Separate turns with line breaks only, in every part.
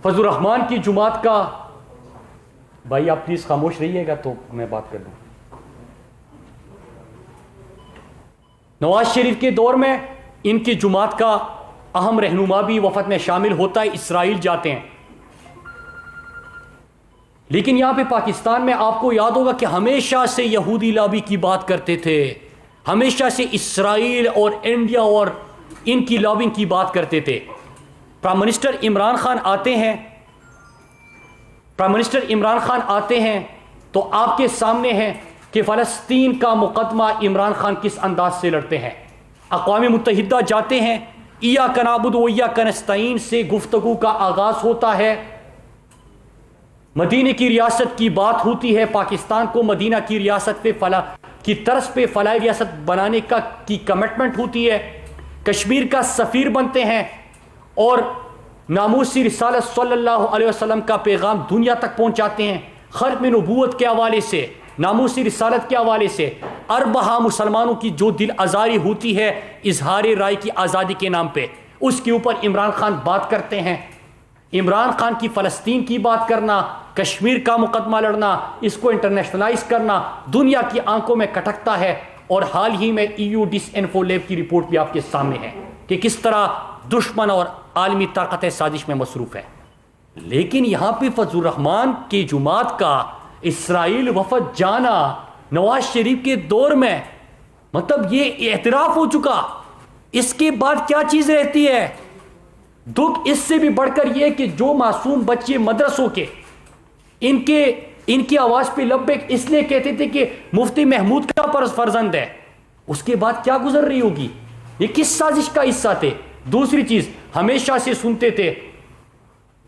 फजलुर रहमान की जुमात का, भाई आप प्लीज खामोश रहिएगा तो मैं बात कर दूं। नवाज शरीफ के दौर में इनकी जुमात का अहम रहनुमा भी वफद में शामिल होता है, इसराइल जाते हैं। लेकिन यहां पे पाकिस्तान में आपको याद होगा कि हमेशा से यहूदी लॉबी की बात करते थे, हमेशा से इसराइल और इंडिया और इनकी लॉबिंग की बात करते थे। प्राइम मिनिस्टर इमरान खान आते हैं तो आपके सामने है कि फ़लस्तीन का मुकदमा इमरान खान किस अंदाज से लड़ते हैं। अक़वाम मुत्तहिदा जाते हैं, इय्याका नअबुदु व इय्याका नस्तईन से गुफ्तगू का आगाज़ होता है, मदीने की रियासत की बात होती है, पाकिस्तान को मदीना की रियासत पे की तर्ज पे फलाही रियासत बनाने की कमिटमेंट होती है। कश्मीर का सफ़ीर बनते हैं और नामूसी रिसालत सल्लल्लाहु अलैहि वसल्लम का पैगाम दुनिया तक पहुंचाते हैं। खत्म नबूवत के हवाले से, नामूसी रिसालत के हवाले से अरबहा मुसलमानों की जो दिल आज़ारी होती है इजहार राय की आज़ादी के नाम पे, उसके ऊपर इमरान खान बात करते हैं। इमरान खान की फ़लस्तीन की बात करना, कश्मीर का मुकदमा लड़ना, इसको इंटरनेशनलाइज करना दुनिया की आंखों में खटकता है। और हाल ही में EU डिसइन्फो लैब की रिपोर्ट भी आपके सामने है कि किस तरह दुश्मन और आलमी ताकतें साजिश में मसरूफ़ है। लेकिन यहां पे फजलुर रहमान की जुमात का इसराइल वफद जाना नवाज शरीफ के दौर में, मतलब ये एतराफ़ हो चुका, इसके बाद क्या चीज़ रहती है? दुख इससे भी बढ़कर यह कि जो मासूम बच्चे मदरसों के इनकी आवाज़ पे लब्बैक इसलिए कहते थे कि मुफ्ती महमूद का फर्जंद है, उसके बाद क्या गुजर रही होगी? ये किस साजिश का हिस्सा थे? दूसरी चीज़, हमेशा से सुनते थे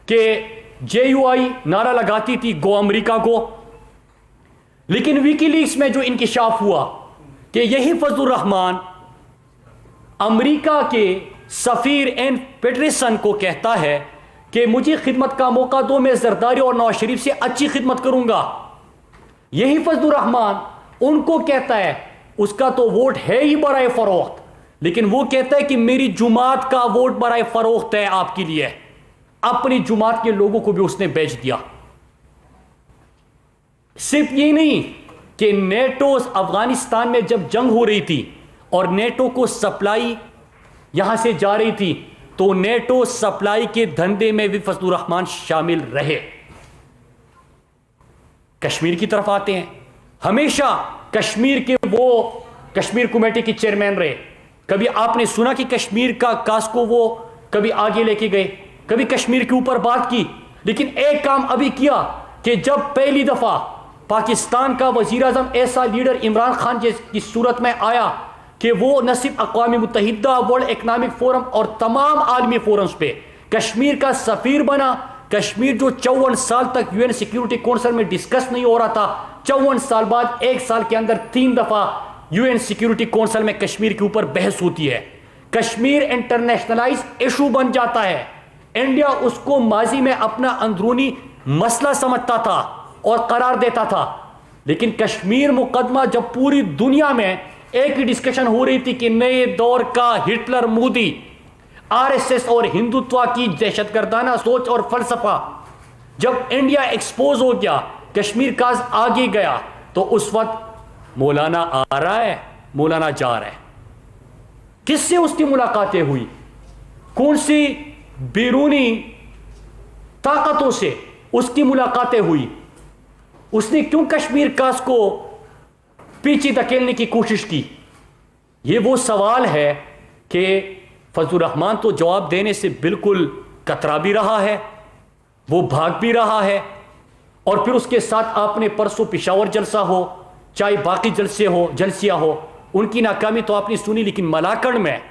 कि JUI नारा लगाती थी गो अमेरिका गो, लेकिन विकीलीक्स में जो इंकिशाफ हुआ कि यही फजलुर रहमान अमेरिका के सफ़ीर एन पेटरसन को कहता है कि मुझे खिदमत का मौका दो, मैं जरदारी और नवाज शरीफ से अच्छी खिदमत करूंगा। यही फजलुर रहमान उनको कहता है, उसका तो वोट है ही बराए फरोख्त, लेकिन वो कहता है कि मेरी जुमात का वोट बराए फरोख्त है आपके लिए। अपनी जुमात के लोगों को भी उसने बेच दिया। सिर्फ ये नहीं कि नेटो अफगानिस्तान में जब जंग हो रही थी और नेटो को सप्लाई यहां से जा रही थी, तो नेटो सप्लाई के धंधे में भी फजलुर रहमान शामिल रहे। कश्मीर की तरफ आते हैं, हमेशा कश्मीर के वो कश्मीर कमेटी के चेयरमैन रहे। कभी आपने सुना कि कश्मीर का कास को वो कभी आगे लेके गए, कभी कश्मीर के ऊपर बात की? लेकिन एक काम अभी किया कि जब पहली दफा पाकिस्तान का वजीर आजम ऐसा लीडर इमरान खान की सूरत में आया कि वो न सिर्फ अक़वाम मुत्तहिदा, वर्ल्ड इकनॉमिक फोरम और तमाम आलमी फोरम्स पे कश्मीर का सफ़ीर बना। कश्मीर जो 54 साल तक UN सिक्योरिटी काउंसिल में डिस्कस नहीं हो रहा था, 54 साल बाद एक साल के अंदर 3 दफ़ा UN सिक्योरिटी काउंसिल में कश्मीर के ऊपर बहस होती है। कश्मीर इंटरनेशनलाइज इशू बन जाता है। इंडिया उसको माजी में अपना अंदरूनी मसला समझता था और करार देता था, लेकिन कश्मीर मुकदमा जब पूरी दुनिया में एक ही डिस्कशन हो रही थी कि नए दौर का हिटलर, मोदी, RSS और हिंदुत्व की दहशतगर्दाना सोच और फलसफा, जब इंडिया एक्सपोज हो गया, कश्मीर का आगे गया, तो उस वक्त मौलाना आ रहा है, मौलाना जा रहा है। किससे उसकी मुलाकातें हुई? कौन सी बैरूनी ताकतों से उसकी मुलाकातें हुई? उसने क्यों कश्मीर कास को पीछे धकेलने की कोशिश की? यह वो सवाल है कि फजलुर रहमान तो जवाब देने से बिल्कुल कतरा भी रहा है, वो भाग भी रहा है। और फिर उसके साथ आपने परसों पिशावर जलसा हो, चाहे बाकी जलसियां हो, उनकी नाकामी तो आपने सुनी, लेकिन मलाकड़ में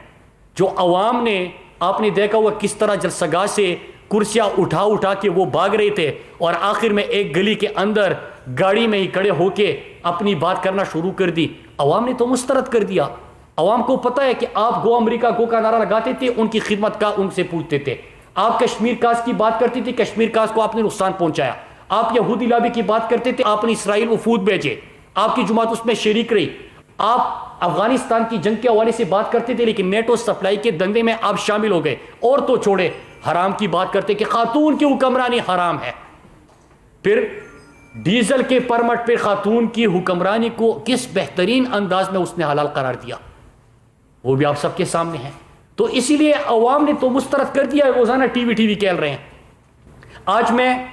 जो अवाम ने, आपने देखा हुआ किस तरह जलसगाह से कुर्सियां उठा उठा के वो भाग रहे थे और आखिर में एक गली के अंदर गाड़ी में ही खड़े होके अपनी बात करना शुरू कर दी। अवाम ने तो मुस्तरद कर दिया। अवाम को पता है कि आप गो अमेरिका गो का नारा लगाते थे, उनकी खिदमत का उनसे पूछते थे। आप कश्मीर कास की बात करती थी, कश्मीर कास को आपने नुकसान पहुंचाया। आप यहूदी लॉबी की बात करते थे, आपने इसराइल वफूद भेजे, आपकी जुमात उसमें शरीक रही। आप अफगानिस्तान की जंग के हवाले से बात करते थे, लेकिन नेटो सप्लाई के धंधे में आप शामिल हो गए। और तो छोड़े, हराम की बात करते कि खातून की हुक्मरानी हराम है। फिर डीजल के परमट पे खातून की हुक्मरानी को किस बेहतरीन अंदाज में उसने हलाल करार दिया, वो भी आप सबके सामने है। तो इसीलिए अवाम ने तो मुस्तरद कर दिया, रोजाना टीवी खेल रहे हैं। आज मैं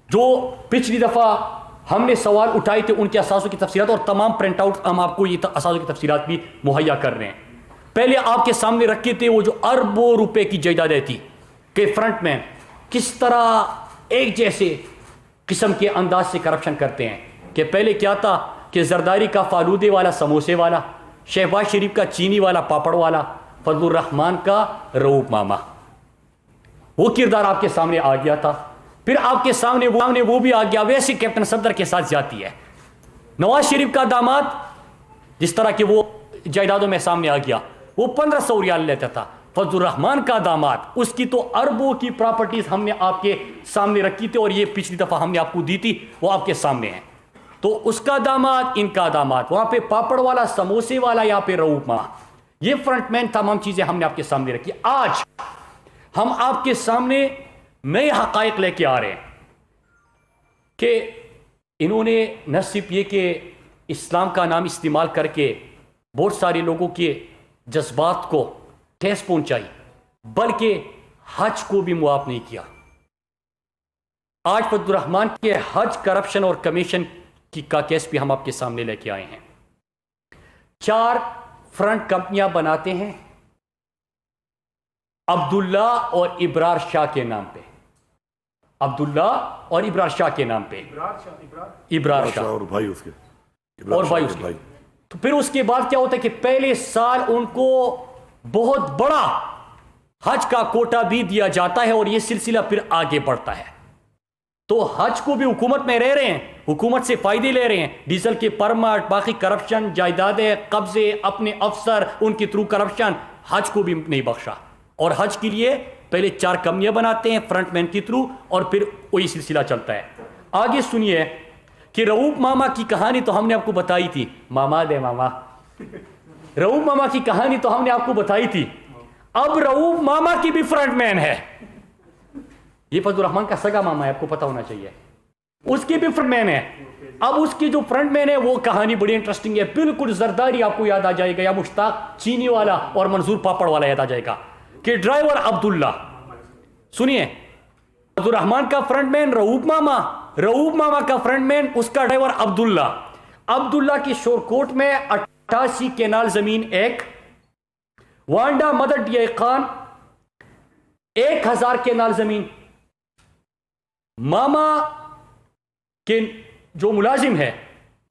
जो पिछली दफा हमने सवाल उठाए थे उनके असासों की तफसीरात और तमाम प्रिंट आउट हम आपको ये असासों की तफसीरात भी मुहैया कर रहे हैं। पहले आपके सामने रखे थे वो जो अरबों रुपए की जायदादें थी कि फ्रंटमैन किस तरह एक जैसे किस्म के अंदाज से करप्शन करते हैं। कि पहले क्या था कि जरदारी का फालूदे वाला, समोसे वाला, शहबाज शरीफ का चीनी वाला, पापड़ वाला, फजलुर रहमान का रऊफ मामा, वो किरदार आपके सामने आ गया था। फिर आपके सामने वो भी आ गया वैसे कैप्टन सफदर के साथ जाती है। नवाज शरीफ का दामाद जिस तरह के वो जायदादों में सामने आ गया, वो 1500 रियाल लेता था। फजलुर रहमान का दामाद, उसकी तो अरबों की प्रॉपर्टीज हमने आपके सामने रखी थी और ये पिछली दफा हमने आपको दी थी, वो आपके सामने है। तो उसका दामाद, इनका दामाद, वहां पे पापड़ वाला, समोसे वाला, यहाँ पे रऊफ मामा, ये फ्रंटमैन, तमाम चीजें हमने आपके सामने रखी। आज हम आपके सामने नए हकायक लेके आ रहे हैं कि इन्होंने न सिर्फ ये कि इस्लाम का नाम इस्तेमाल करके बहुत सारे लोगों के जज्बात को ठेस पहुंचाई, बल्कि हज को भी मुआफ नहीं किया। आज फजलुर रहमान के हज करप्शन और कमीशन की का केस भी हम आपके सामने लेके आए हैं। 4 फ्रंट कंपनियां बनाते हैं अब्दुल्ला और इब्रार शाह के नाम पे, अब्दुल्ला और इब्रार शाह के नाम पे, इब्रार शाह और भाई उसके तो फिर उसके बाद क्या होता है कि पहले साल उनको बहुत बड़ा हज का कोटा भी दिया जाता है और यह सिलसिला फिर आगे बढ़ता है। तो हज को भी हुकूमत में रह रहे हैं, हुकूमत से फायदे ले रहे हैं, डीजल के परमट, बाकी करप्शन, जायदादें, कब्जे, अपने अफसर, उनके थ्रू करप्शन, हज को भी नहीं बख्शा। और हज के लिए पहले 4 कंपनियां बनाते हैं फ्रंटमैन के थ्रू और फिर वही सिलसिला चलता है। आगे सुनिए कि रऊफ मामा की कहानी तो हमने आपको बताई थी, मामा दे मामा, रऊफ मामा की कहानी तो हमने आपको बताई थी। अब रऊफ मामा की भी फ्रंटमैन है, ये फजलुर रहमान का सगा मामा है, आपको पता होना चाहिए, उसकी भी फ्रंटमैन है। अब उसकी जो फ्रंटमैन है वो कहानी बड़ी इंटरेस्टिंग है। बिल्कुल जरदारी आपको याद आ जाएगा, या मुश्ताक चीनी वाला और मंजूर पापड़ वाला याद आ जाएगा कि ड्राइवर अब्दुल्ला। सुनिए, फजलुर रहमान का फ्रंटमैन रऊफ मामा, रऊफ मामा का फ्रंटमैन उसका ड्राइवर अब्दुल्ला। अब्दुल्ला की शोरकोट में 88 केनाल जमीन, एक Wanda mother DI Khan 1000 canal जमीन। मामा के जो मुलाजिम है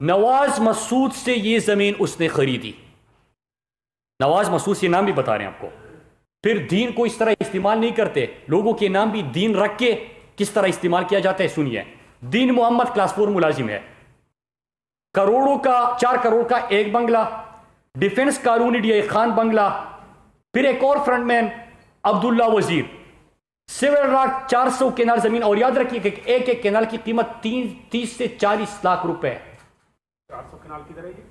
नवाज मसूद से ये जमीन उसने खरीदी। नवाज मसूद से नाम भी बता रहे हैं आपको। फिर दीन को इस तरह इस्तेमाल नहीं करते, लोगों के नाम भी दीन रख के किस तरह इस्तेमाल किया जाता है सुनिए। दीन मोहम्मद क्लास 4 मुलाजिम है, करोड़ों का 4 करोड़ का एक बंगला, डिफेंस कॉलोनी डीआई खान बंगला। फिर एक और फ्रंटमैन अब्दुल्ला वजीर, सिविल राग 400 केनाल जमीन। और याद रखिए कि एक एक केनाल की कीमत 30 से 40 लाख रुपए।
400 केनाल की रहेगी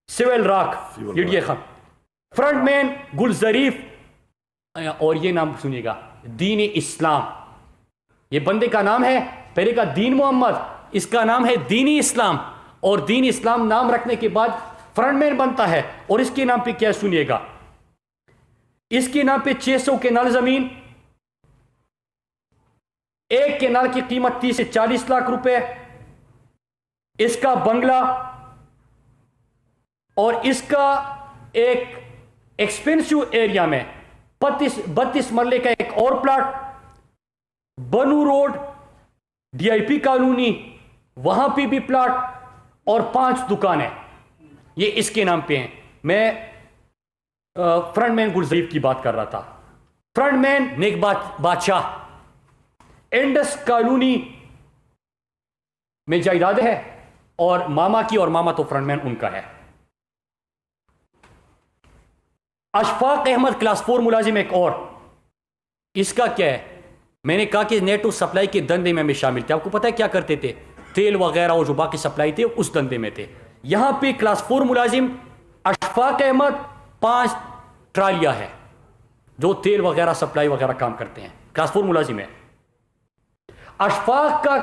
सिविल राग डीआई खान। फ्रंटमैन गुल जरीफ, और ये नाम सुनिएगा, दीन इस्लाम, ये बंदे का नाम है। पहले का दीन मोहम्मद, इसका नाम है दीनी इस्लाम। और दीन इस्लाम नाम रखने के बाद फ्रंटमैन बनता है। और इसके नाम पे क्या सुनिएगा, इसके नाम पे 600 केनाल जमीन, एक केनाल की कीमत 30 से 40 लाख रुपए, इसका बंगला, और इसका एक एक्सपेंसिव एरिया में 32 मरले का एक और प्लाट, बनू रोड डीआईपी कॉलोनी, वहां पे भी प्लाट, और 5 दुकानें, ये इसके नाम पे हैं। मैं फ्रंटमैन गुलजरीफ की बात कर रहा था। फ्रंटमैन नेक बादशाह, इंडस कॉलोनी में जायदाद है और मामा की, और मामा तो फ्रंटमैन उनका है। अशफाक अहमद क्लास 4 मुलाजिम एक और, इसका क्या है, मैंने कहा कि नेटो सप्लाई के धंधे में शामिल थे। आपको पता है क्या करते थे, तेल वगैरह और जो बाकी सप्लाई थे उस धंधे में थे। यहां पे क्लास 4 मुलाजिम अशफाक अहमद 5 ट्रालियां है, जो तेल वगैरह सप्लाई वगैरह काम करते हैं, क्लास 4 मुलाजिम है। अशफाक का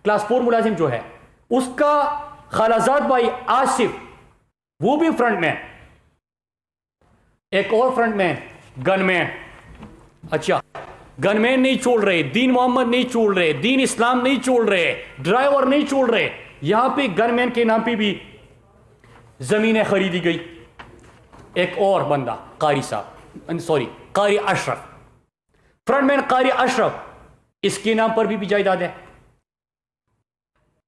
क्लास 4 मुलाजिम जो है, उसका खालाजाद भाई आसिफ, वो भी फ्रंटमैन। एक और फ्रंटमैन गनमैन। अच्छा, गनमैन नहीं छोड़ रहे, दीन मोहम्मद नहीं छोड़ रहे, दीन इस्लाम नहीं छोड़ रहे, ड्राइवर नहीं छोड़ रहे, यहां पे गनमैन के नाम पे भी जमीनें खरीदी गई। एक और बंदा कारी साहब, सॉरी कारी अशरफ, फ्रंटमैन कारी अशरफ, इसके नाम पर भी जायदाद है।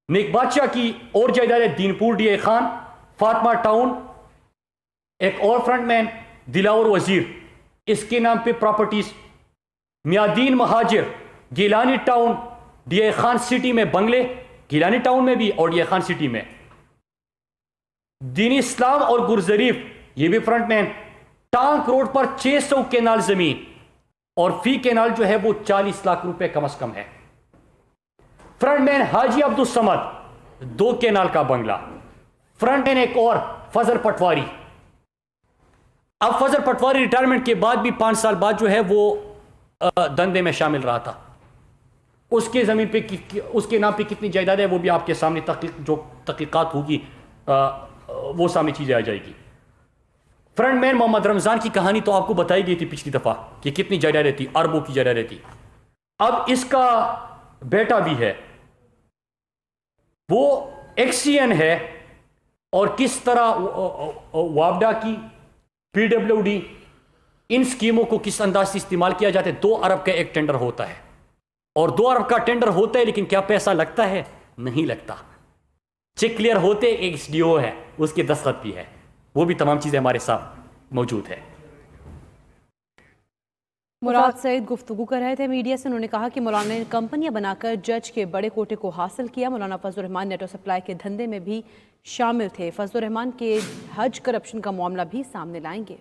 नेक बादशाह की और जायदाद है, दीनपुर डीए खान, फातिमा टाउन। एक और फ्रंटमैन दिलावर वजीर, इसके नाम पे properties. Miyadeen Muhajir, Gilani town, DA Khan city में बंगले, गिलानी टाउन में भी और डीए खान सिटी में। दीन इस्लाम और गुरजरीफ, ये भी फ्रंटमैन। टांक रोड पर 600 केनाल जमीन और फी केनाल जो है वो 40 लाख रुपए कम से कम है। फ्रंटमैन हाजी अब्दुल समद, 2 केनाल का बंगला। फ्रंटमैन एक और फजल पटवारी। अब फजल पटवारी रिटायरमेंट के बाद भी 5 साल बाद जो है वो धंधे में शामिल रहा था। उसके जमीन पे उसके नाम पे कितनी जायदाद है वो भी आपके सामने जो तहकीकात होगी वो सामने चीजें आ जाएगी। फ्रंटमैन मोहम्मद रमजान की कहानी तो आपको बताई गई थी पिछली दफा कि कितनी जायदाद थी, अरबों की जायदाद थी। अब इसका बेटा भी है, वो एक्सीएन है, और किस तरह वापडा की, पीडब्ल्यूडी, इन स्कीमों को किस अंदाज से इस्तेमाल किया जाता है। 2 अरब का एक टेंडर होता है, और 2 अरब का टेंडर होता है, लेकिन क्या पैसा लगता है? नहीं लगता। चेक क्लियर होते, एक एसडीओ है, उसके दस्तखत भी है, वो भी तमाम चीजें हमारे साथ मौजूद है।
मुराद सईद गुफ्तगू कर रहे थे मीडिया से। उन्होंने कहा कि मौलाना ने कंपनियां बनाकर जज के बड़े कोटे को हासिल किया। मौलाना फजलुर रहमान नेटो सप्लाई के धंधे में भी शामिल थे। फजलुर रहमान के हज करप्शन का मामला भी सामने लाएंगे।